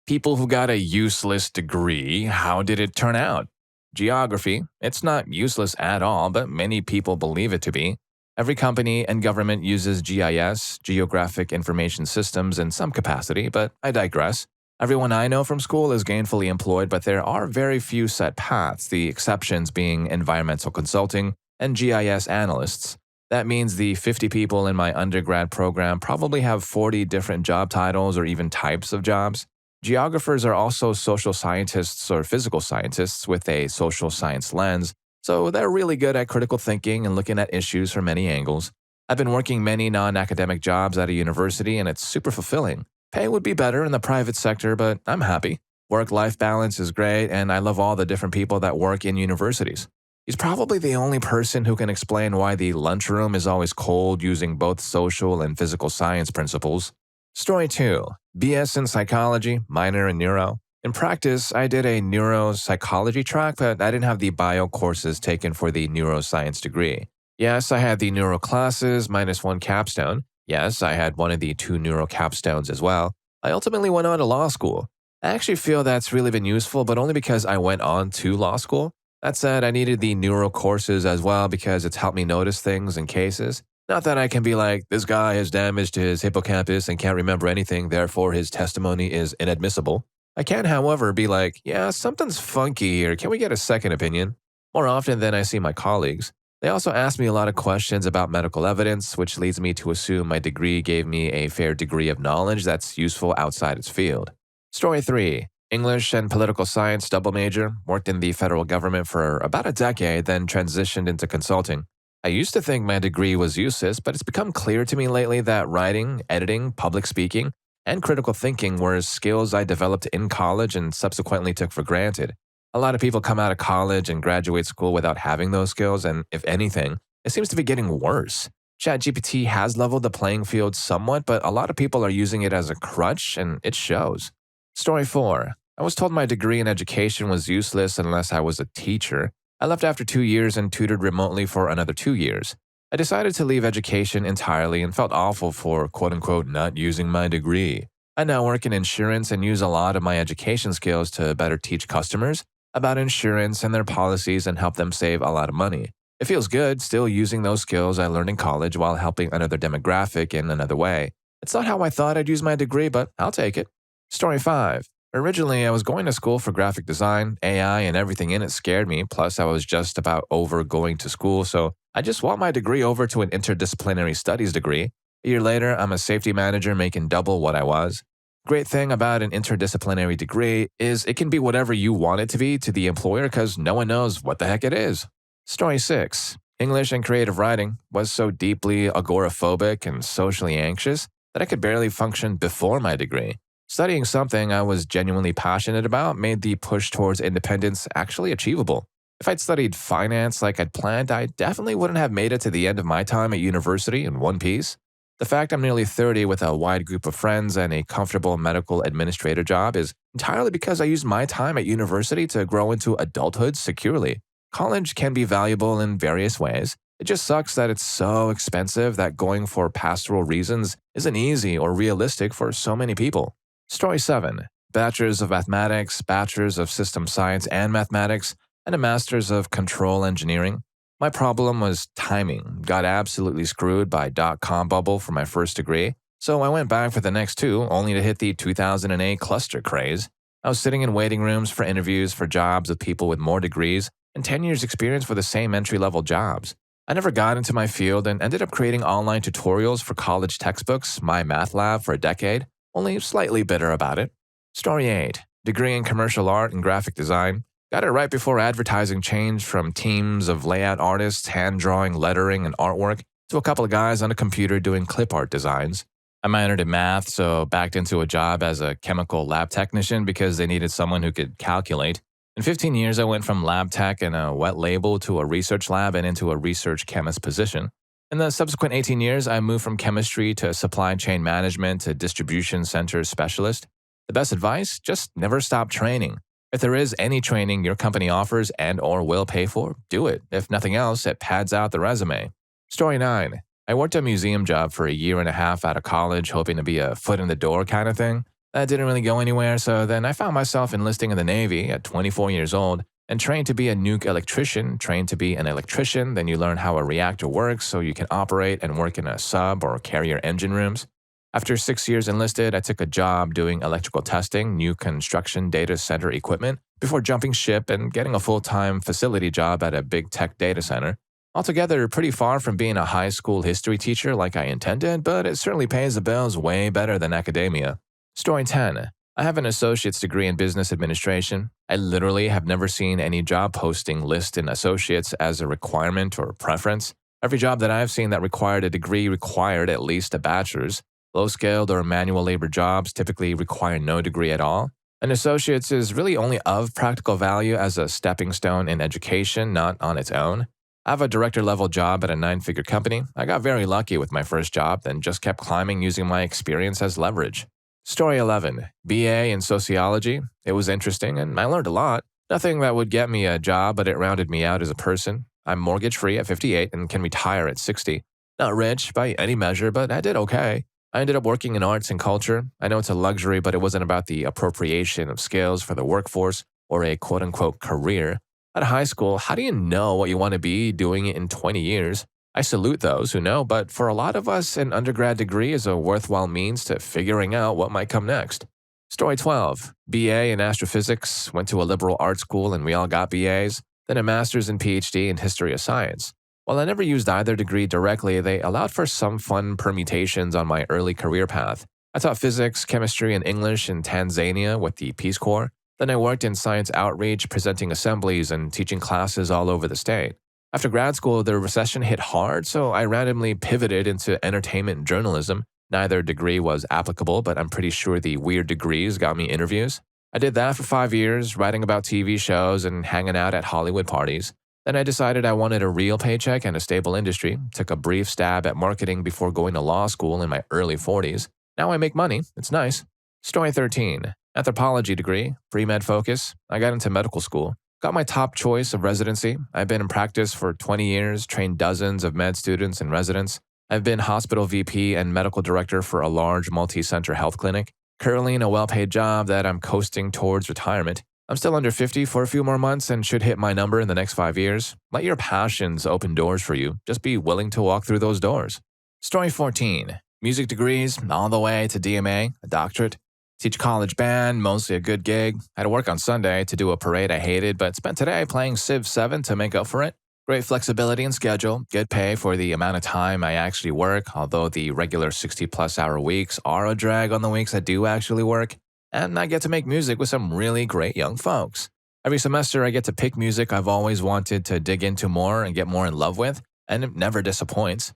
People who got a useless degree, how did it turn out? Geography. It's not useless at all, but many people believe it to be. Every company and government uses GIS, Geographic Information Systems, in some capacity, but I digress. Everyone I know from school is gainfully employed, but there are very few set paths, the exceptions being environmental consulting and GIS analysts. That means the 50 people in my undergrad program probably have 40 different job titles or even types of jobs. Geographers are also social scientists or physical scientists with a social science lens, so they're really good at critical thinking and looking at issues from many angles. I've been working many non-academic jobs at a university and it's super fulfilling. Pay would be better in the private sector, but I'm happy. Work-life balance is great and I love all the different people that work in universities. He's probably the only person who can explain why the lunchroom is always cold using both social and physical science principles. Story 2. BS in psychology, minor in neuro. In practice, I did a neuropsychology track, but I didn't have the bio courses taken for the neuroscience degree. Yes, I had the neuro classes minus one capstone. Yes, I had one of the 2 neuro capstones as well. I ultimately went on to law school. I actually feel that's really been useful, but only because I went on to law school. That said, I needed the neuro courses as well because it's helped me notice things and cases. Not that I can be like, this guy has damage to his hippocampus and can't remember anything, therefore his testimony is inadmissible. I can, however, be like, yeah, something's funky here, can we get a second opinion? More often than I see my colleagues. They also ask me a lot of questions about medical evidence, which leads me to assume my degree gave me a fair degree of knowledge that's useful outside its field. Story 3. English and political science double major, worked in the federal government for about a decade, then transitioned into consulting. I used to think my degree was useless, but it's become clear to me lately that writing, editing, public speaking, and critical thinking were skills I developed in college and subsequently took for granted. A lot of people come out of college and graduate school without having those skills, and if anything, it seems to be getting worse. ChatGPT has leveled the playing field somewhat, but a lot of people are using it as a crutch, and it shows. Story 4. I was told my degree in education was useless unless I was a teacher. I left after 2 years and tutored remotely for another 2 years. I decided to leave education entirely and felt awful for quote-unquote not using my degree. I now work in insurance and use a lot of my education skills to better teach customers about insurance and their policies and help them save a lot of money. It feels good still using those skills I learned in college while helping another demographic in another way. It's not how I thought I'd use my degree, but I'll take it. Story 5. Originally, I was going to school for graphic design. AI and everything in it scared me, plus I was just about over going to school, so I just swapped my degree over to an interdisciplinary studies degree. A year later, I'm a safety manager making double what I was. Great thing about an interdisciplinary degree is it can be whatever you want it to be to the employer because no one knows what the heck it is. Story 6. English and creative writing was so deeply agoraphobic and socially anxious that I could barely function before my degree. Studying something I was genuinely passionate about made the push towards independence actually achievable. If I'd studied finance like I'd planned, I definitely wouldn't have made it to the end of my time at university in one piece. The fact I'm nearly 30 with a wide group of friends and a comfortable medical administrator job is entirely because I used my time at university to grow into adulthood securely. College can be valuable in various ways. It just sucks that it's so expensive that going for pastoral reasons isn't easy or realistic for so many people. Story 7. Bachelor's of Mathematics, Bachelor's of System Science and Mathematics, and a Master's of Control Engineering. My problem was timing. Got absolutely screwed by dot-com bubble for my first degree, so I went back for the next 2 only to hit the 2008 cluster craze. I was sitting in waiting rooms for interviews for jobs with people with more degrees and 10 years experience for the same entry-level jobs. I never got into my field and ended up creating online tutorials for college textbooks, my math lab for a decade, only slightly bitter about it. Story 8. Degree in commercial art and graphic design. Got it right before advertising changed from teams of layout artists hand-drawing lettering and artwork to a couple of guys on a computer doing clip art designs. I minored in math, so backed into a job as a chemical lab technician because they needed someone who could calculate. In 15 years, I went from lab tech in a wet label to a research lab and into a research chemist position. In the subsequent 18 years, I moved from chemistry to supply chain management to distribution center specialist. The best advice? Just never stop training. If there is any training your company offers and or will pay for, do it. If nothing else, it pads out the resume. Story 9. I worked a museum job for a year and a half out of college, hoping to be a foot in the door kind of thing. That didn't really go anywhere, so then I found myself enlisting in the Navy at 24 years old and trained to be a nuke electrician, trained to be an electrician, then you learn how a reactor works so you can operate and work in a sub or carrier engine rooms. After 6 years enlisted, I took a job doing electrical testing, new construction data center equipment, before jumping ship and getting a full-time facility job at a big tech data center. Altogether, pretty far from being a high school history teacher like I intended, but it certainly pays the bills way better than academia. Story 10. I have an associate's degree in business administration. I literally have never seen any job posting list in associates as a requirement or preference. Every job that I've seen that required a degree required at least a bachelor's. Low-skilled or manual labor jobs typically require no degree at all. An associate's is really only of practical value as a stepping stone in education, not on its own. I have a director-level job at a 9-figure company. I got very lucky with my first job, then just kept climbing using my experience as leverage. Story 11. BA in sociology. It was interesting, and I learned a lot. Nothing that would get me a job, but it rounded me out as a person. I'm mortgage-free at 58 and can retire at 60. Not rich by any measure, but I did okay. I ended up working in arts and culture. I know it's a luxury, but it wasn't about the appropriation of skills for the workforce or a quote-unquote career. At high school, how do you know what you want to be doing in 20 years? I salute those who know, but for a lot of us, an undergrad degree is a worthwhile means to figuring out what might come next. Story 12. BA in astrophysics, went to a liberal arts school and we all got BAs, then a master's and PhD in history of science. While I never used either degree directly, they allowed for some fun permutations on my early career path. I taught physics, chemistry, and English in Tanzania with the Peace Corps. Then I worked in science outreach, presenting assemblies and teaching classes all over the state. After grad school, the recession hit hard, so I randomly pivoted into entertainment journalism. Neither degree was applicable, but I'm pretty sure the weird degrees got me interviews. I did that for 5 years, writing about TV shows and hanging out at Hollywood parties. Then I decided I wanted a real paycheck and a stable industry, took a brief stab at marketing before going to law school in my early 40s. Now I make money. It's nice. Story 13. Anthropology degree, pre-med focus. I got into medical school. Got my top choice of residency. I've been in practice for 20 years, trained dozens of med students and residents. I've been hospital VP and medical director for a large multi-center health clinic. Currently in a well-paid job that I'm coasting towards retirement. I'm still under 50 for a few more months and should hit my number in the next 5 years. Let your passions open doors for you. Just be willing to walk through those doors. Story 14. Music degrees, all the way to DMA, a doctorate. Teach college band, mostly a good gig. Had to work on Sunday to do a parade I hated, but spent today playing Civ 7 to make up for it. Great flexibility and schedule, good pay for the amount of time I actually work, although the regular 60-plus hour weeks are a drag on the weeks I do actually work. And I get to make music with some really great young folks. Every semester I get to pick music I've always wanted to dig into more and get more in love with, and it never disappoints.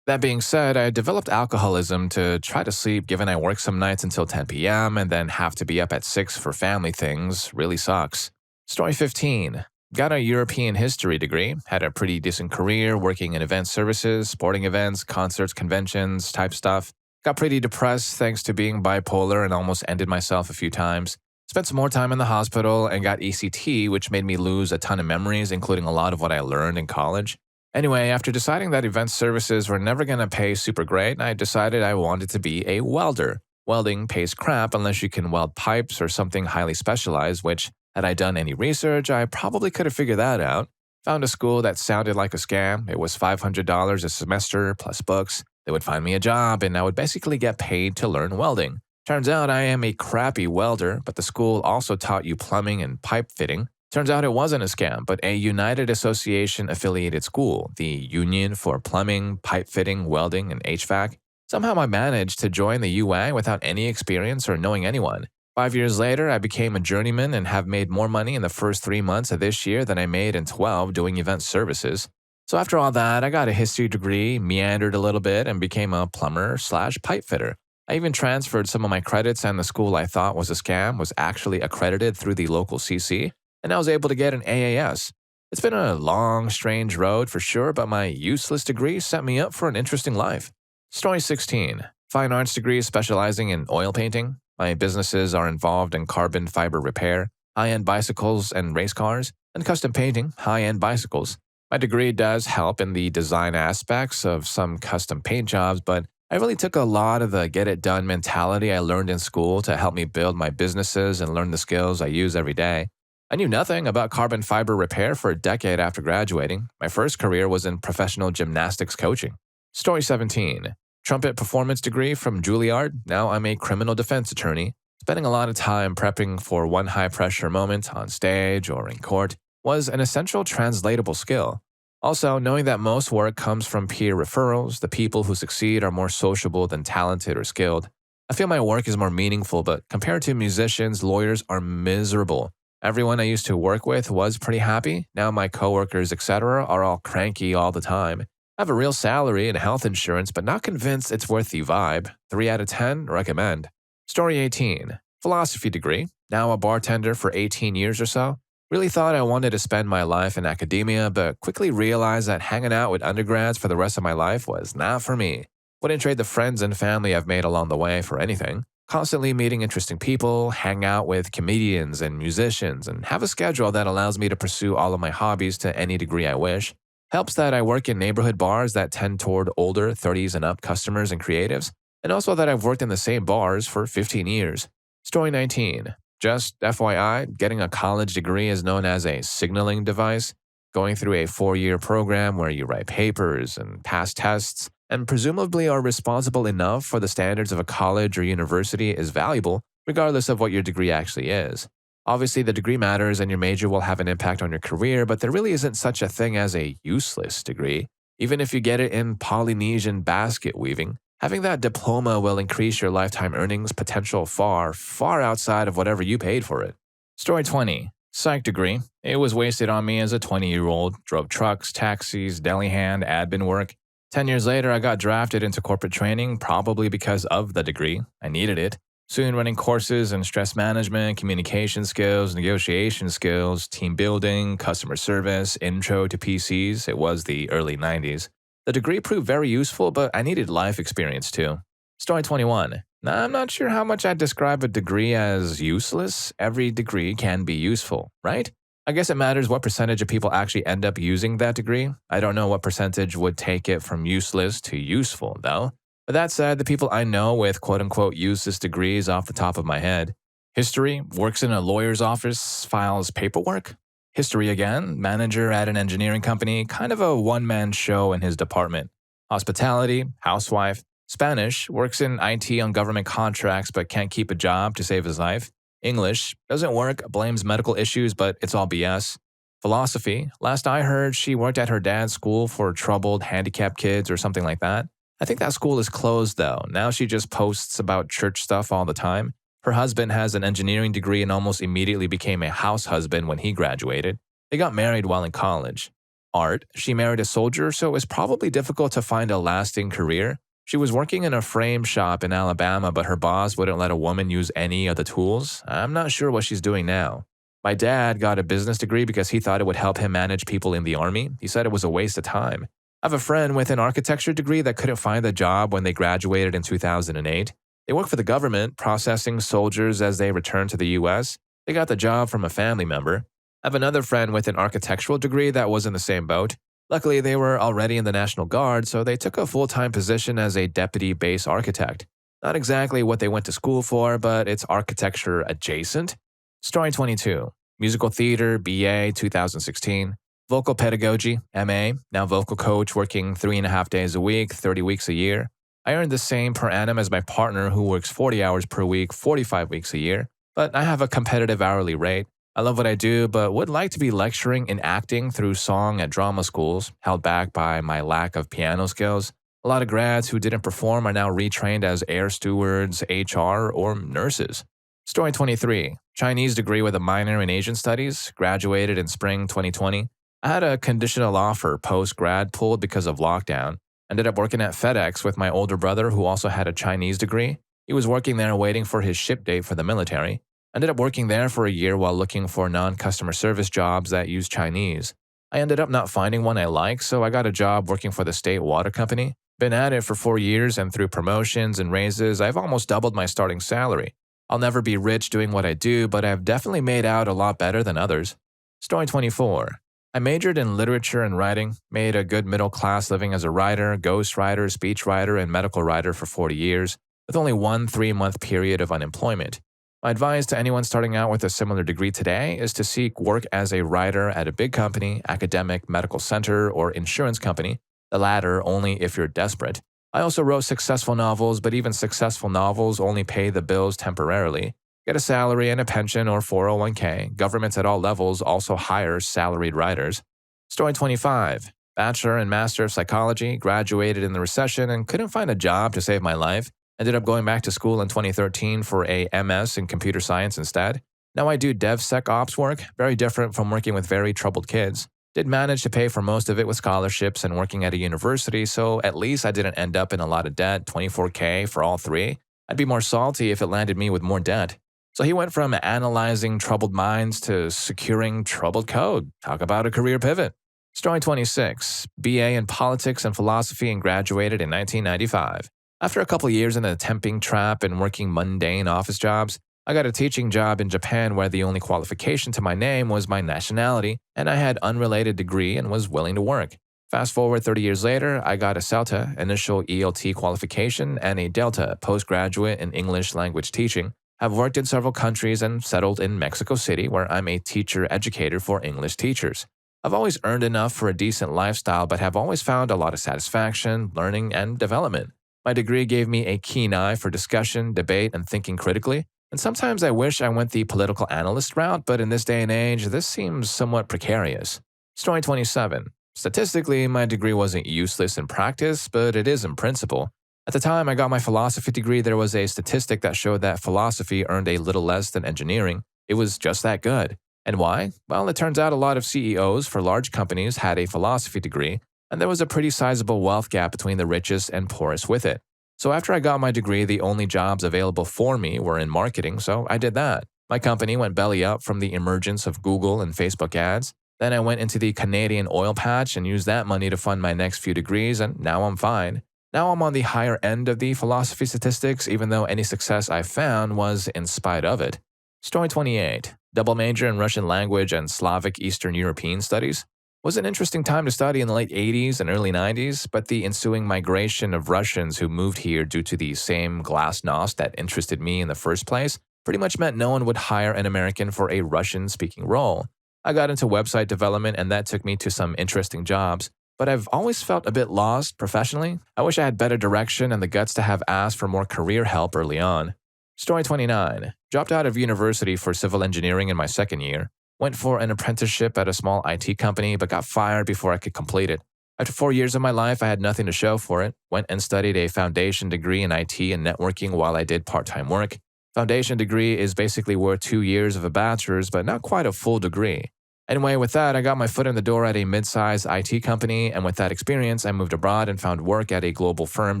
That being said, I developed alcoholism to try to sleep given I work some nights until 10 p.m. and then have to be up at 6 for family things. Really sucks. Story 15. Got a European history degree, had a pretty decent career working in event services, sporting events, concerts, conventions, type stuff. Got pretty depressed thanks to being bipolar and almost ended myself a few times. Spent some more time in the hospital and got ECT, which made me lose a ton of memories, including a lot of what I learned in college. Anyway, after deciding that event services were never going to pay super great, I decided I wanted to be a welder. Welding pays crap unless you can weld pipes or something highly specialized, which, had I done any research, I probably could have figured that out. Found a school that sounded like a scam. It was $500 a semester plus books. They would find me a job, and I would basically get paid to learn welding. Turns out I am a crappy welder, but the school also taught you plumbing and pipe fitting. Turns out it wasn't a scam, but a United Association-affiliated school, the Union for Plumbing, Pipe Fitting, Welding, and HVAC. Somehow I managed to join the UA without any experience or knowing anyone. 5 years later, I became a journeyman and have made more money in the first 3 months of this year than I made in 12 doing event services. So after all that, I got a history degree, meandered a little bit, and became a plumber/pipe fitter. I even transferred some of my credits, and the school I thought was a scam was actually accredited through the local CC. And I was able to get an AAS. It's been a long, strange road for sure, but my useless degree set me up for an interesting life. Story 16. Fine arts degree specializing in oil painting. My businesses are involved in carbon fiber repair, high-end bicycles and race cars, and custom painting high-end bicycles. My degree does help in the design aspects of some custom paint jobs, but I really took a lot of the get it done mentality I learned in school to help me build my businesses and learn the skills I use every day. I knew nothing about carbon fiber repair for a decade after graduating. My first career was in professional gymnastics coaching. Story 17. Trumpet performance degree from Juilliard. Now I'm a criminal defense attorney. Spending a lot of time prepping for one high pressure moment on stage or in court was an essential translatable skill. Also, knowing that most work comes from peer referrals, the people who succeed are more sociable than talented or skilled. I feel my work is more meaningful, but compared to musicians, lawyers are miserable. Everyone I used to work with was pretty happy. Now my coworkers, etc., are all cranky all the time. I have a real salary and health insurance, but not convinced it's worth the vibe. 3 out of 10, recommend. Story 18. Philosophy degree. Now a bartender for 18 years or so. Really thought I wanted to spend my life in academia, but quickly realized that hanging out with undergrads for the rest of my life was not for me. Wouldn't trade the friends and family I've made along the way for anything. Constantly meeting interesting people, hang out with comedians and musicians, and have a schedule that allows me to pursue all of my hobbies to any degree I wish. Helps that I work in neighborhood bars that tend toward older 30s and up customers and creatives, and also that I've worked in the same bars for 15 years. Story 19. Just FYI, getting a college degree is known as a signaling device. Going through a 4-year program where you write papers and pass tests, and presumably are responsible enough for the standards of a college or university is valuable, regardless of what your degree actually is. Obviously, the degree matters and your major will have an impact on your career, but there really isn't such a thing as a useless degree. Even if you get it in Polynesian basket weaving, having that diploma will increase your lifetime earnings potential far, far outside of whatever you paid for it. Story 20. Psych degree. It was wasted on me as a 20-year-old. Drove trucks, taxis, deli hand, admin work. 10 years later, I got drafted into corporate training, probably because of the degree. I needed it. Soon running courses in stress management, communication skills, negotiation skills, team building, customer service, intro to PCs. It was the early 90s. The degree proved very useful, but I needed life experience too. Story 21. Now, I'm not sure how much I'd describe a degree as useless. Every degree can be useful, right? I guess it matters what percentage of people actually end up using that degree. I don't know what percentage would take it from useless to useful, though. But that said, the people I know with quote-unquote useless degrees off the top of my head. History, works in a lawyer's office, files paperwork. History again, manager at an engineering company, kind of a one-man show in his department. Hospitality, housewife. Spanish, works in IT on government contracts but can't keep a job to save his life. English, doesn't work, blames medical issues but it's all BS. Philosophy, last I heard she worked at her dad's school for troubled, handicapped kids or something like that. I think that school is closed though. Now she just posts about church stuff all the time. Her husband has an engineering degree and almost immediately became a house husband when he graduated. They got married while in college. Art, she married a soldier, so it was probably difficult to find a lasting career. She was working in a frame shop in Alabama, but her boss wouldn't let a woman use any of the tools. I'm not sure what she's doing now. My dad got a business degree because he thought it would help him manage people in the army. He said it was a waste of time. I have a friend with an architecture degree that couldn't find a job when they graduated in 2008. They work for the government, processing soldiers as they return to the U.S. They got the job from a family member. I have another friend with an architectural degree that was in the same boat. Luckily, they were already in the National Guard, so they took a full-time position as a deputy base architect. Not exactly what they went to school for, but it's architecture adjacent. Story 22. Musical theater, BA, 2016. Vocal pedagogy, MA, now vocal coach, working 3.5 days a week, 30 weeks a year. I earn the same per annum as my partner who works 40 hours per week, 45 weeks a year, but I have a competitive hourly rate. I love what I do, but would like to be lecturing in acting through song at drama schools, held back by my lack of piano skills. A lot of grads who didn't perform are now retrained as air stewards, HR, or nurses. Story 23. Chinese degree with a minor in Asian studies, graduated in spring 2020. I had a conditional offer post-grad pulled because of lockdown. Ended up working at FedEx with my older brother who also had a Chinese degree. He was working there waiting for his ship date for the military. Ended up working there for a year while looking for non-customer service jobs that use Chinese. I ended up not finding one I liked, so I got a job working for the state water company. Been at it for 4 years, and through promotions and raises, I've almost doubled my starting salary. I'll never be rich doing what I do, but I've definitely made out a lot better than others. Story 24. I majored in literature and writing, made a good middle class living as a writer, ghostwriter, speechwriter, and medical writer for 40 years, with only one 3-month period of unemployment. My advice to anyone starting out with a similar degree today is to seek work as a writer at a big company, academic, medical center, or insurance company, the latter only if you're desperate. I also wrote successful novels, but even successful novels only pay the bills temporarily. Get a salary and a pension or 401k. Governments at all levels also hire salaried writers. Story 25. Bachelor and Master of Psychology, graduated in the recession and couldn't find a job to save my life. Ended up going back to school in 2013 for a MS in computer science instead. Now I do DevSecOps work, very different from working with very troubled kids. Did manage to pay for most of it with scholarships and working at a university, so at least I didn't end up in a lot of debt, 24K for all three. I'd be more salty if it landed me with more debt. So he went from analyzing troubled minds to securing troubled code. Talk about a career pivot. Story 26. BA in politics and philosophy and graduated in 1995. After a couple years in a temping trap and working mundane office jobs, I got a teaching job in Japan where the only qualification to my name was my nationality, and I had unrelated degree and was willing to work. Fast forward 30 years later, I got a CELTA, initial ELT qualification, and a DELTA, postgraduate in English language teaching. I've worked in several countries and settled in Mexico City, where I'm a teacher-educator for English teachers. I've always earned enough for a decent lifestyle, but have always found a lot of satisfaction, learning, and development. My degree gave me a keen eye for discussion, debate, and thinking critically, and sometimes I wish I went the political analyst route, but in this day and age, this seems somewhat precarious. Story 27. Statistically, my degree wasn't useless in practice, but it is in principle. At the time I got my philosophy degree, there was a statistic that showed that philosophy earned a little less than engineering. It was just that good. And why? Well, it turns out a lot of CEOs for large companies had a philosophy degree, and there was a pretty sizable wealth gap between the richest and poorest with it. So after I got my degree, the only jobs available for me were in marketing, so I did that. My company went belly up from the emergence of Google and Facebook ads. Then I went into the Canadian oil patch and used that money to fund my next few degrees, and now I'm fine. Now I'm on the higher end of the philosophy statistics, even though any success I found was in spite of it. Story 28. Double major in Russian language and Slavic Eastern European studies. Was an interesting time to study in the late 80s and early 90s, but the ensuing migration of Russians who moved here due to the same glasnost that interested me in the first place pretty much meant no one would hire an American for a Russian-speaking role. I got into website development and that took me to some interesting jobs. But I've always felt a bit lost professionally. I wish I had better direction and the guts to have asked for more career help early on. Story 29. Dropped out of university for civil engineering in my second year. Went for an apprenticeship at a small IT company but got fired before I could complete it. After 4 years of my life, I had nothing to show for it. Went and studied a foundation degree in IT and networking while I did part-time work. Foundation degree is basically worth 2 years of a bachelor's but not quite a full degree. Anyway, with that, I got my foot in the door at a mid-sized IT company, and with that experience, I moved abroad and found work at a global firm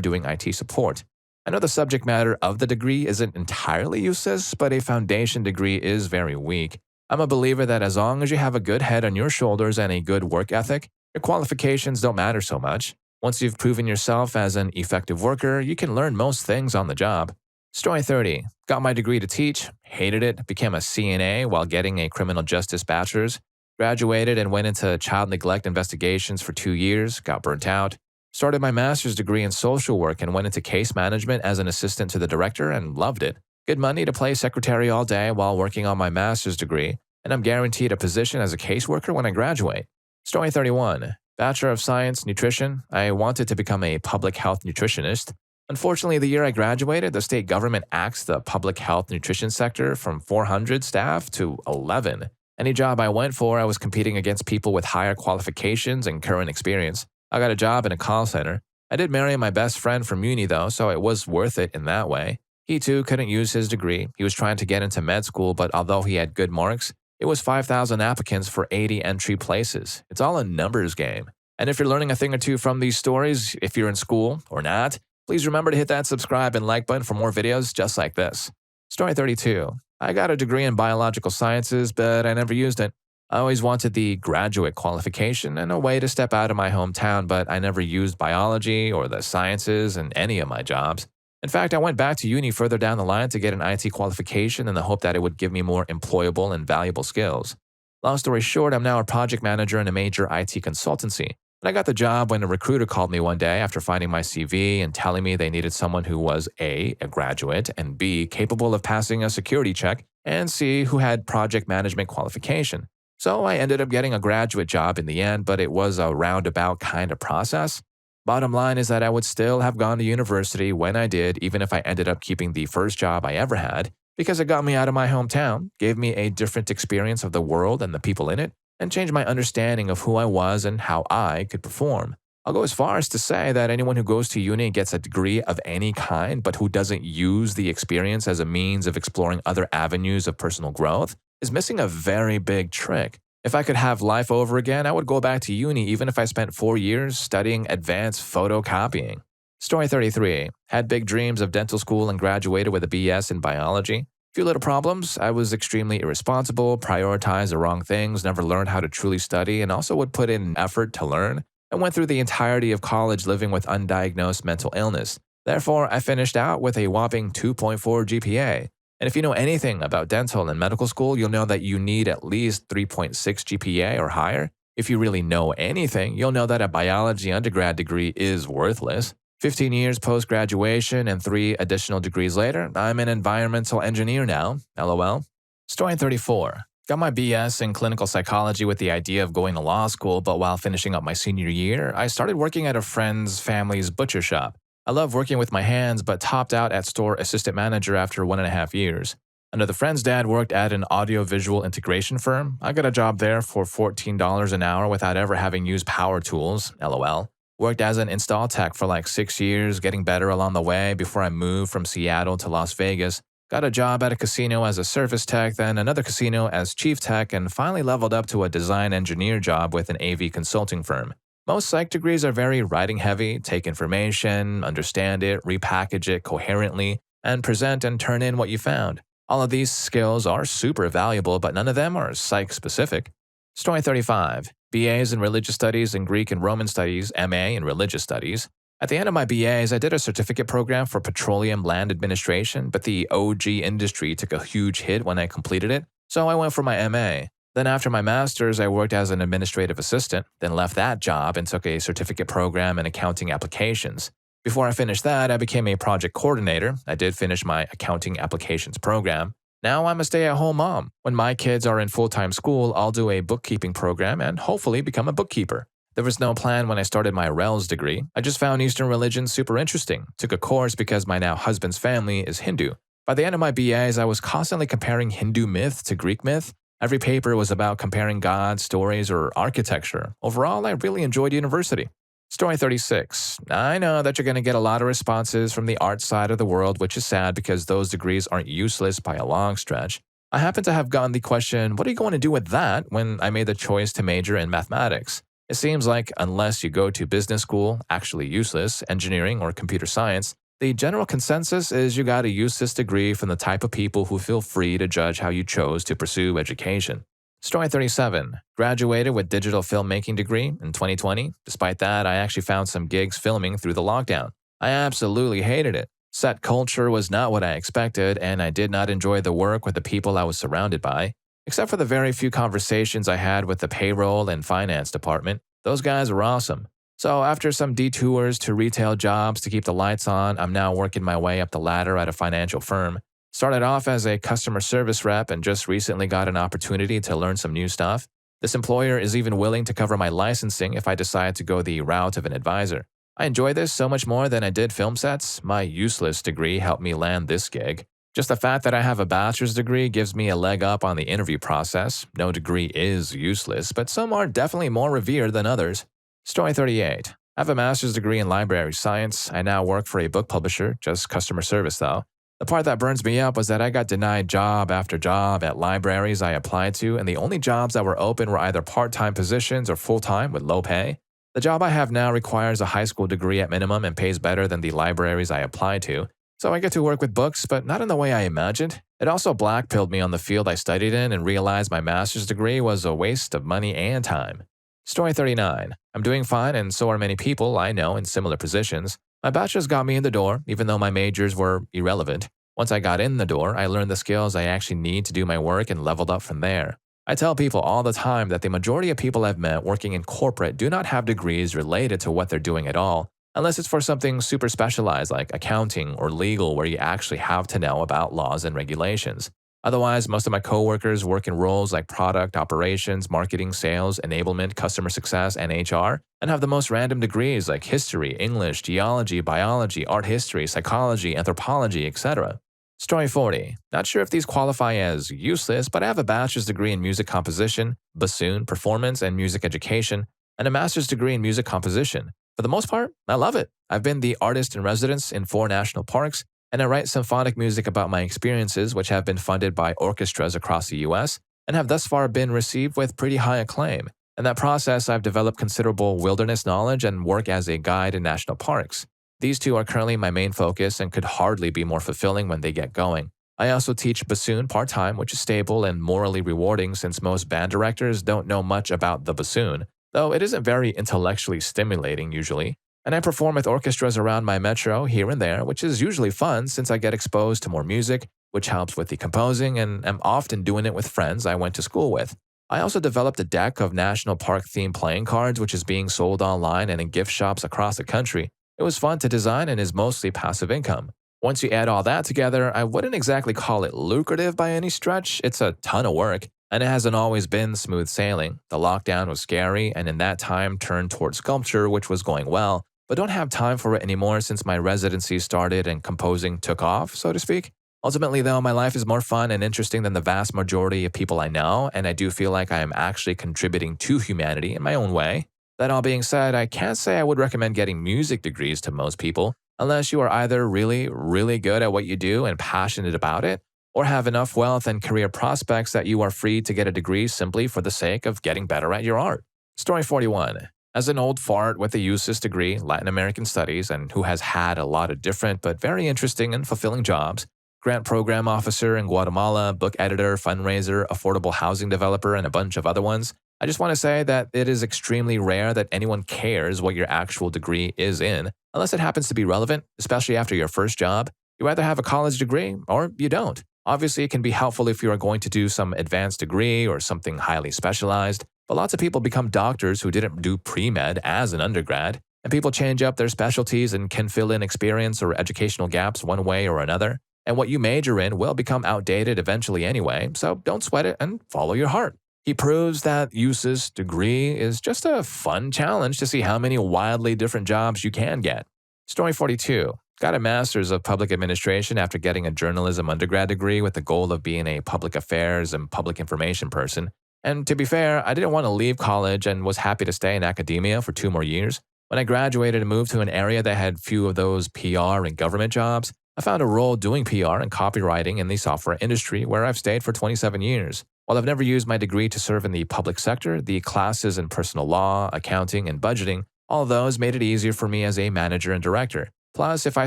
doing IT support. I know the subject matter of the degree isn't entirely useless, but a foundation degree is very weak. I'm a believer that as long as you have a good head on your shoulders and a good work ethic, your qualifications don't matter so much. Once you've proven yourself as an effective worker, you can learn most things on the job. Story 30. Got my degree to teach, hated it, became a CNA while getting a criminal justice bachelor's. Graduated and went into child neglect investigations for 2 years, got burnt out. Started my master's degree in social work and went into case management as an assistant to the director and loved it. Good money to play secretary all day while working on my master's degree, and I'm guaranteed a position as a caseworker when I graduate. Story 31. Bachelor of Science, Nutrition. I wanted to become a public health nutritionist. Unfortunately, the year I graduated, the state government axed the public health nutrition sector from 400 staff to 11. Any job I went for, I was competing against people with higher qualifications and current experience. I got a job in a call center. I did marry my best friend from uni though, so it was worth it in that way. He too couldn't use his degree. He was trying to get into med school, but although he had good marks, it was 5,000 applicants for 80 entry places. It's all a numbers game. And if you're learning a thing or two from these stories, if you're in school or not, please remember to hit that subscribe and like button for more videos just like this. Story 32. I got a degree in biological sciences, but I never used it. I always wanted the graduate qualification and a way to step out of my hometown, but I never used biology or the sciences in any of my jobs. In fact, I went back to uni further down the line to get an IT qualification in the hope that it would give me more employable and valuable skills. Long story short, I'm now a project manager in a major IT consultancy. And I got the job when a recruiter called me one day after finding my CV and telling me they needed someone who was A, a graduate, and B, capable of passing a security check, and C, who had project management qualification. So I ended up getting a graduate job in the end, but it was a roundabout kind of process. Bottom line is that I would still have gone to university when I did, even if I ended up keeping the first job I ever had, because it got me out of my hometown, gave me a different experience of the world and the people in it, and changed my understanding of who I was and how I could perform. I'll go as far as to say that anyone who goes to uni and gets a degree of any kind, but who doesn't use the experience as a means of exploring other avenues of personal growth, is missing a very big trick. If I could have life over again, I would go back to uni even if I spent 4 years studying advanced photocopying. Story 33. Had big dreams of dental school and graduated with a BS in biology. Few little problems. I was extremely irresponsible, prioritized the wrong things, never learned how to truly study, and also would put in effort to learn. I went through the entirety of college living with undiagnosed mental illness. Therefore, I finished out with a whopping 2.4 GPA. And if you know anything about dental and medical school, you'll know that you need at least 3.6 GPA or higher. If you really know anything, you'll know that a biology undergrad degree is worthless. 15 years post-graduation and 3 additional degrees later, I'm an environmental engineer now, LOL. Story 34. Got my BS in clinical psychology with the idea of going to law school, but while finishing up my senior year, I started working at a friend's family's butcher shop. I love working with my hands, but topped out at store assistant manager after 1.5 years. Another friend's dad worked at an audiovisual integration firm. I got a job there for $14 an hour without ever having used power tools, LOL. Worked as an install tech for like 6 years, getting better along the way before I moved from Seattle to Las Vegas. Got a job at a casino as a service tech, then another casino as chief tech, and finally leveled up to a design engineer job with an AV consulting firm. Most psych degrees are very writing heavy, take information, understand it, repackage it coherently, and present and turn in what you found. All of these skills are super valuable, but none of them are psych specific. Story 35. BAs in Religious Studies and Greek and Roman Studies, MA in Religious Studies. At the end of my BAs, I did a certificate program for Petroleum Land Administration, but the OG industry took a huge hit when I completed it, so I went for my MA. Then after my master's, I worked as an administrative assistant, then left that job and took a certificate program in accounting applications. Before I finished that, I became a project coordinator. I did finish my accounting applications program. Now I'm a stay-at-home mom. When my kids are in full-time school, I'll do a bookkeeping program and hopefully become a bookkeeper. There was no plan when I started my RELS degree. I just found Eastern religion super interesting. Took a course because my now husband's family is Hindu. By the end of my BAs, I was constantly comparing Hindu myth to Greek myth. Every paper was about comparing gods, stories, or architecture. Overall, I really enjoyed university. Story 36. I know that you're going to get a lot of responses from the art side of the world, which is sad because those degrees aren't useless by a long stretch. I happen to have gotten the question, what are you going to do with that, when I made the choice to major in mathematics? It seems like unless you go to business school, actually useless, engineering, or computer science, the general consensus is you gotta use this degree from the type of people who feel free to judge how you chose to pursue education. Story 37. Graduated with digital filmmaking degree in 2020. Despite that, I actually found some gigs filming through the lockdown. I absolutely hated it. Set culture was not what I expected, and I did not enjoy the work with the people I was surrounded by. Except for the very few conversations I had with the payroll and finance department, those guys were awesome. So after some detours to retail jobs to keep the lights on, I'm now working my way up the ladder at a financial firm. Started off as a customer service rep and just recently got an opportunity to learn some new stuff. This employer is even willing to cover my licensing if I decide to go the route of an advisor. I enjoy this so much more than I did film sets. My useless degree helped me land this gig. Just the fact that I have a bachelor's degree gives me a leg up on the interview process. No degree is useless, but some are definitely more revered than others. Story 38. I have a master's degree in library science. I now work for a book publisher, just customer service though. The part that burns me up was that I got denied job after job at libraries I applied to, and the only jobs that were open were either part-time positions or full-time with low pay. The job I have now requires a high school degree at minimum and pays better than the libraries I applied to. So I get to work with books, but not in the way I imagined. It also blackpilled me on the field I studied in and realized my master's degree was a waste of money and time. Story 39. I'm doing fine, and so are many people I know in similar positions. My bachelor's got me in the door, even though my majors were irrelevant. Once I got in the door, I learned the skills I actually need to do my work and leveled up from there. I tell people all the time that the majority of people I've met working in corporate do not have degrees related to what they're doing at all, unless it's for something super specialized like accounting or legal where you actually have to know about laws and regulations. Otherwise, most of my coworkers work in roles like product, operations, marketing, sales, enablement, customer success, and HR, and have the most random degrees like history, English, geology, biology, art history, psychology, anthropology, etc. Story 40. Not sure if these qualify as useless, but I have a bachelor's degree in music composition, bassoon, performance, and music education, and a master's degree in music composition. For the most part, I love it. I've been the artist in residence in 4 national parks, and I write symphonic music about my experiences, which have been funded by orchestras across the US and have thus far been received with pretty high acclaim. In that process, I've developed considerable wilderness knowledge and work as a guide in national parks. These two are currently my main focus and could hardly be more fulfilling when they get going. I also teach bassoon part-time, which is stable and morally rewarding since most band directors don't know much about the bassoon, though it isn't very intellectually stimulating usually. And I perform with orchestras around my metro here and there, which is usually fun since I get exposed to more music, which helps with the composing, and am often doing it with friends I went to school with. I also developed a deck of national park themed playing cards, which is being sold online and in gift shops across the country. It was fun to design and is mostly passive income. Once you add all that together, I wouldn't exactly call it lucrative by any stretch. It's a ton of work, and it hasn't always been smooth sailing. The lockdown was scary, and in that time turned towards sculpture, which was going well, but don't have time for it anymore since my residency started and composing took off, so to speak. Ultimately, though, my life is more fun and interesting than the vast majority of people I know, and I do feel like I am actually contributing to humanity in my own way. That all being said, I can't say I would recommend getting music degrees to most people, unless you are either really, really good at what you do and passionate about it, or have enough wealth and career prospects that you are free to get a degree simply for the sake of getting better at your art. Story 41. As an old fart with a useless degree, Latin American studies, and who has had a lot of different but very interesting and fulfilling jobs, grant program officer in Guatemala, book editor, fundraiser, affordable housing developer, and a bunch of other ones, I just want to say that it is extremely rare that anyone cares what your actual degree is in, unless it happens to be relevant, especially after your first job. You either have a college degree or you don't. Obviously, it can be helpful if you are going to do some advanced degree or something highly specialized, but lots of people become doctors who didn't do pre-med as an undergrad, and people change up their specialties and can fill in experience or educational gaps one way or another. And what you major in will become outdated eventually anyway, so don't sweat it and follow your heart. He proves that useless degree is just a fun challenge to see how many wildly different jobs you can get. Story 42. Got a master's of public administration after getting a journalism undergrad degree with the goal of being a public affairs and public information person. And to be fair, I didn't want to leave college and was happy to stay in academia for 2 more years. When I graduated and moved to an area that had few of those PR and government jobs, I found a role doing PR and copywriting in the software industry where I've stayed for 27 years. While I've never used my degree to serve in the public sector, the classes in personal law, accounting, and budgeting, all of those made it easier for me as a manager and director. Plus, if I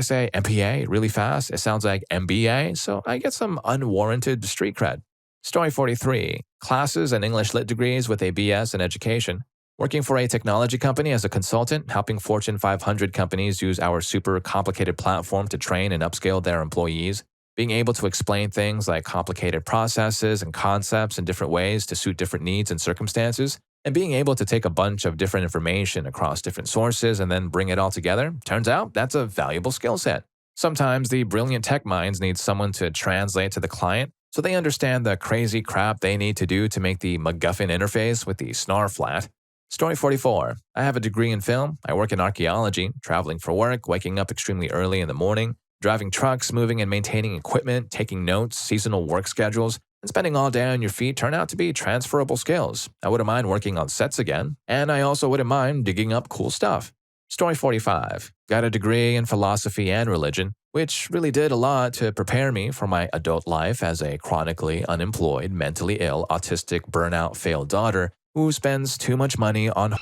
say MPA really fast, it sounds like MBA, so I get some unwarranted street cred. Story 43. Classes and English Lit degrees with a BS in education. Working for a technology company as a consultant, helping Fortune 500 companies use our super complicated platform to train and upscale their employees. Being able to explain things like complicated processes and concepts in different ways to suit different needs and circumstances, and being able to take a bunch of different information across different sources and then bring it all together, turns out that's a valuable skill set. Sometimes the brilliant tech minds need someone to translate to the client so they understand the crazy crap they need to do to make the MacGuffin interface with the SNAR flat. Story 44. I have a degree in film. I work in archaeology, traveling for work, waking up extremely early in the morning, driving trucks, moving and maintaining equipment, taking notes, seasonal work schedules, and spending all day on your feet turn out to be transferable skills. I wouldn't mind working on sets again, and I also wouldn't mind digging up cool stuff. Story 45. Got a degree in philosophy and religion, which really did a lot to prepare me for my adult life as a chronically unemployed, mentally ill, autistic, burnout, failed daughter who spends too much money on.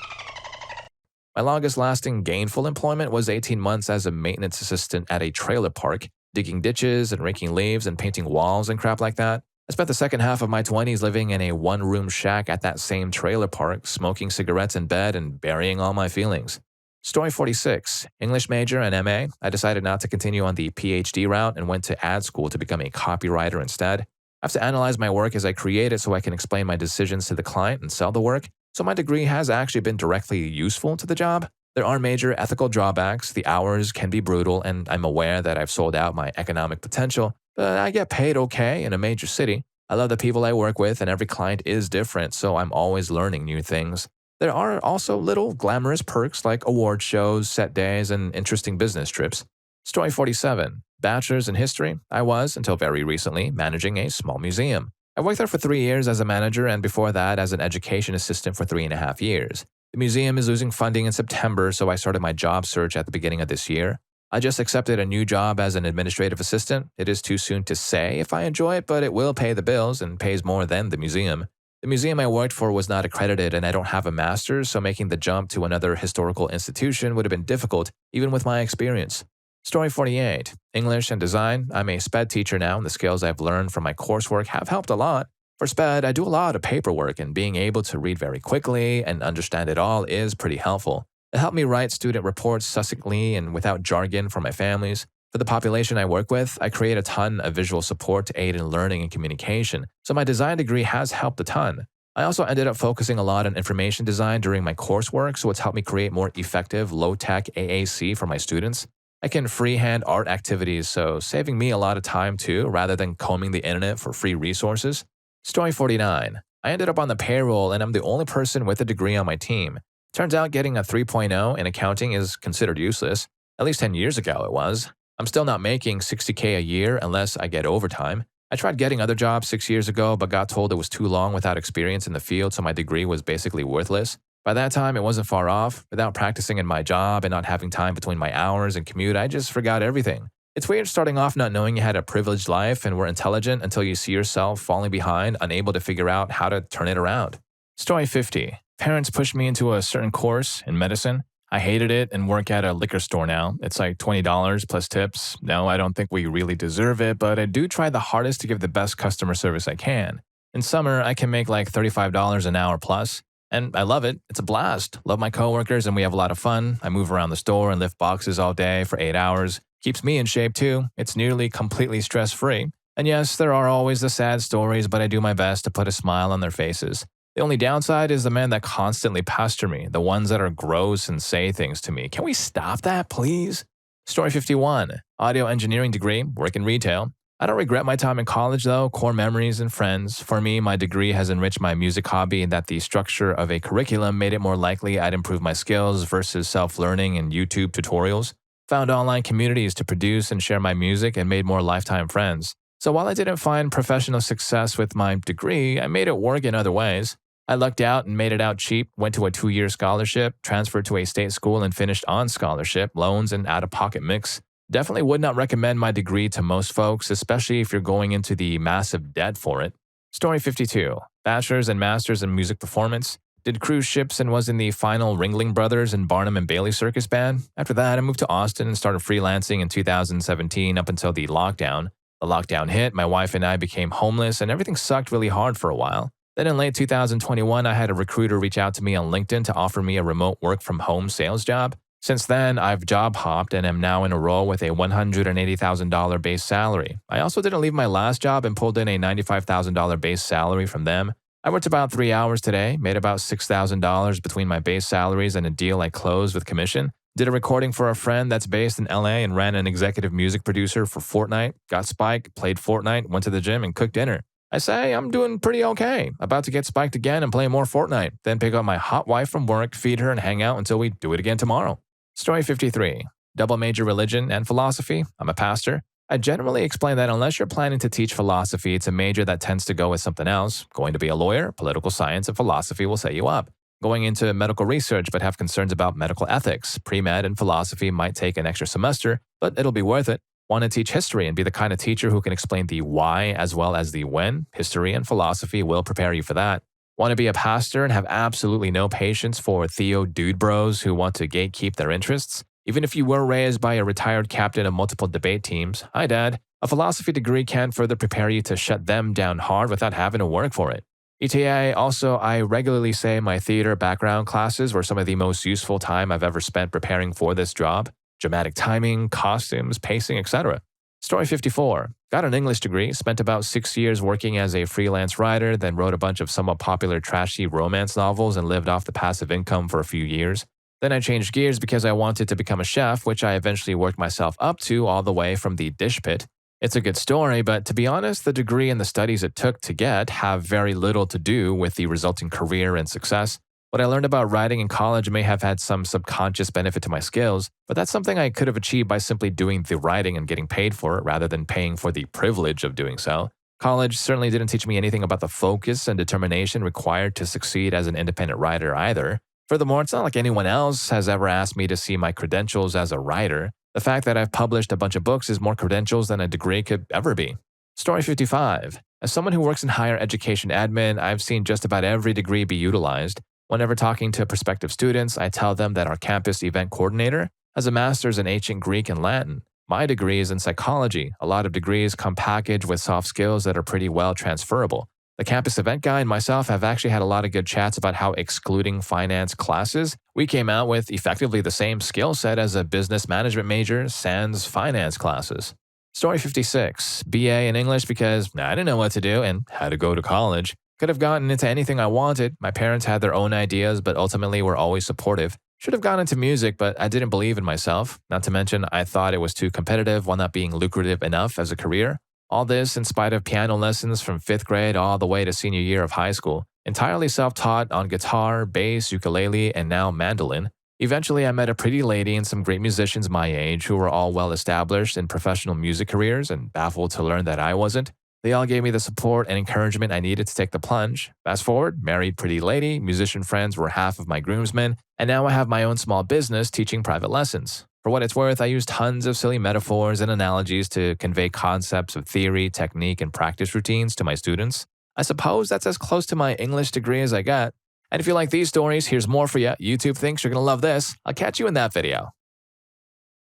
My longest lasting gainful employment was 18 months as a maintenance assistant at a trailer park, digging ditches and raking leaves and painting walls and crap like that. I spent the second half of my 20s living in a one-room shack at that same trailer park, smoking cigarettes in bed and burying all my feelings. Story 46. English major and MA. I decided not to continue on the PhD route and went to ad school to become a copywriter instead. I have to analyze my work as I create it so I can explain my decisions to the client and sell the work. So my degree has actually been directly useful to the job. There are major ethical drawbacks. The hours can be brutal, and I'm aware that I've sold out my economic potential, but I get paid okay in a major city. I love the people I work with, and every client is different, so I'm always learning new things. There are also little glamorous perks like award shows, set days, and interesting business trips. Story 47. Bachelor's in history. I was, until very recently, managing a small museum. I worked there for 3 years as a manager, and before that as an education assistant for 3.5 years. The museum is losing funding in September, so I started my job search at the beginning of this year. I just accepted a new job as an administrative assistant. It is too soon to say if I enjoy it, but it will pay the bills and pays more than the museum. The museum I worked for was not accredited, and I don't have a master's, so making the jump to another historical institution would have been difficult, even with my experience. Story 48. English and design. I'm a Sped teacher now, and the skills I've learned from my coursework have helped a lot. For Sped, I do a lot of paperwork, and being able to read very quickly and understand it all is pretty helpful. It helped me write student reports succinctly and without jargon for my families. For the population I work with, I create a ton of visual support to aid in learning and communication, so my design degree has helped a ton. I also ended up focusing a lot on information design during my coursework, so it's helped me create more effective, low-tech AAC for my students. I can freehand art activities, so saving me a lot of time too, rather than combing the internet for free resources. Story 49. I ended up on the payroll, and I'm the only person with a degree on my team. Turns out getting a 3.0 in accounting is considered useless. At least 10 years ago it was. I'm still not making $60K a year unless I get overtime. I tried getting other jobs 6 years ago, but got told it was too long without experience in the field, so my degree was basically worthless. By that time, it wasn't far off. Without practicing in my job and not having time between my hours and commute, I just forgot everything. It's weird starting off not knowing you had a privileged life and were intelligent until you see yourself falling behind, unable to figure out how to turn it around. Story 50. Parents pushed me into a certain course in medicine. I hated it and work at a liquor store now. It's like $20 plus tips. No, I don't think we really deserve it, but I do try the hardest to give the best customer service I can. In summer, I can make like $35 an hour plus. And I love it. It's a blast. Love my coworkers and we have a lot of fun. I move around the store and lift boxes all day for 8 hours. Keeps me in shape too. It's nearly completely stress-free. And yes, there are always the sad stories, but I do my best to put a smile on their faces. The only downside is the men that constantly pester me, the ones that are gross and say things to me. Can we stop that, please? Story 51. Audio engineering degree, work in retail. I don't regret my time in college though, core memories and friends. For me, my degree has enriched my music hobby in that the structure of a curriculum made it more likely I'd improve my skills versus self-learning and YouTube tutorials. Found online communities to produce and share my music and made more lifetime friends. So while I didn't find professional success with my degree, I made it work in other ways. I lucked out and made it out cheap, went to a 2-year scholarship, transferred to a state school and finished on scholarship, loans, and out-of-pocket mix. Definitely would not recommend my degree to most folks, especially if you're going into the massive debt for it. Story 52. Bachelor's and Master's in Music Performance. Did cruise ships and was in the final Ringling Brothers and Barnum and Bailey Circus Band. After that, I moved to Austin and started freelancing in 2017 up until the lockdown. The lockdown hit, my wife and I became homeless, and everything sucked really hard for a while. Then in late 2021, I had a recruiter reach out to me on LinkedIn to offer me a remote work-from-home sales job. Since then, I've job hopped and am now in a role with a $180,000 base salary. I also didn't leave my last job and pulled in a $95,000 base salary from them. I worked about 3 hours today, made about $6,000 between my base salaries and a deal I closed with commission. Did a recording for a friend that's based in LA and ran an executive music producer for Fortnite, got spiked, played Fortnite, went to the gym and cooked dinner. I say I'm doing pretty okay. About to get spiked again and play more Fortnite, then pick up my hot wife from work, feed her and hang out until we do it again tomorrow. Story 53. Double major religion and philosophy. I'm a pastor. I generally explain that unless you're planning to teach philosophy, it's a major that tends to go with something else. Going to be a lawyer, political science, and philosophy will set you up. Going into medical research but have concerns about medical ethics, pre-med and philosophy might take an extra semester, but it'll be worth it. Want to teach history and be the kind of teacher who can explain the why as well as the when? History and philosophy will prepare you for that. Want to be a pastor and have absolutely no patience for Theo dude bros who want to gatekeep their interests? Even if you were raised by a retired captain of multiple debate teams, hi dad, a philosophy degree can further prepare you to shut them down hard without having to work for it. ETA, also, I regularly say my theater background classes were some of the most useful time I've ever spent preparing for this job. Dramatic timing, costumes, pacing, etc. Story 54. Got an English degree, spent about 6 years working as a freelance writer, then wrote a bunch of somewhat popular trashy romance novels and lived off the passive income for a few years. Then I changed gears because I wanted to become a chef, which I eventually worked myself up to all the way from the dish pit. It's a good story, but to be honest, the degree and the studies it took to get have very little to do with the resulting career and success. What I learned about writing in college may have had some subconscious benefit to my skills, but that's something I could have achieved by simply doing the writing and getting paid for it rather than paying for the privilege of doing so. College certainly didn't teach me anything about the focus and determination required to succeed as an independent writer either. Furthermore, it's not like anyone else has ever asked me to see my credentials as a writer. The fact that I've published a bunch of books is more credentials than a degree could ever be. Story 55. As someone who works in higher education admin, I've seen just about every degree be utilized. Whenever talking to prospective students, I tell them that our campus event coordinator has a master's in ancient Greek and Latin. My degree is in psychology. A lot of degrees come packaged with soft skills that are pretty well transferable. The campus event guy and myself have actually had a lot of good chats about how, excluding finance classes, we came out with effectively the same skill set as a business management major sans finance classes. Story 56. BA in English because I didn't know what to do and had to go to college. Could have gotten into anything I wanted. My parents had their own ideas, but ultimately were always supportive. Should have gone into music, but I didn't believe in myself. Not to mention, I thought it was too competitive while not being lucrative enough as a career. All this in spite of piano lessons from 5th grade all the way to senior year of high school. Entirely self-taught on guitar, bass, ukulele, and now mandolin. Eventually, I met a pretty lady and some great musicians my age who were all well established in professional music careers and baffled to learn that I wasn't. They all gave me the support and encouragement I needed to take the plunge. Fast forward, married pretty lady, musician friends were half of my groomsmen, and now I have my own small business teaching private lessons. For what it's worth, I use tons of silly metaphors and analogies to convey concepts of theory, technique, and practice routines to my students. I suppose that's as close to my English degree as I got. And if you like these stories, here's more for you. YouTube thinks you're going to love this. I'll catch you in that video.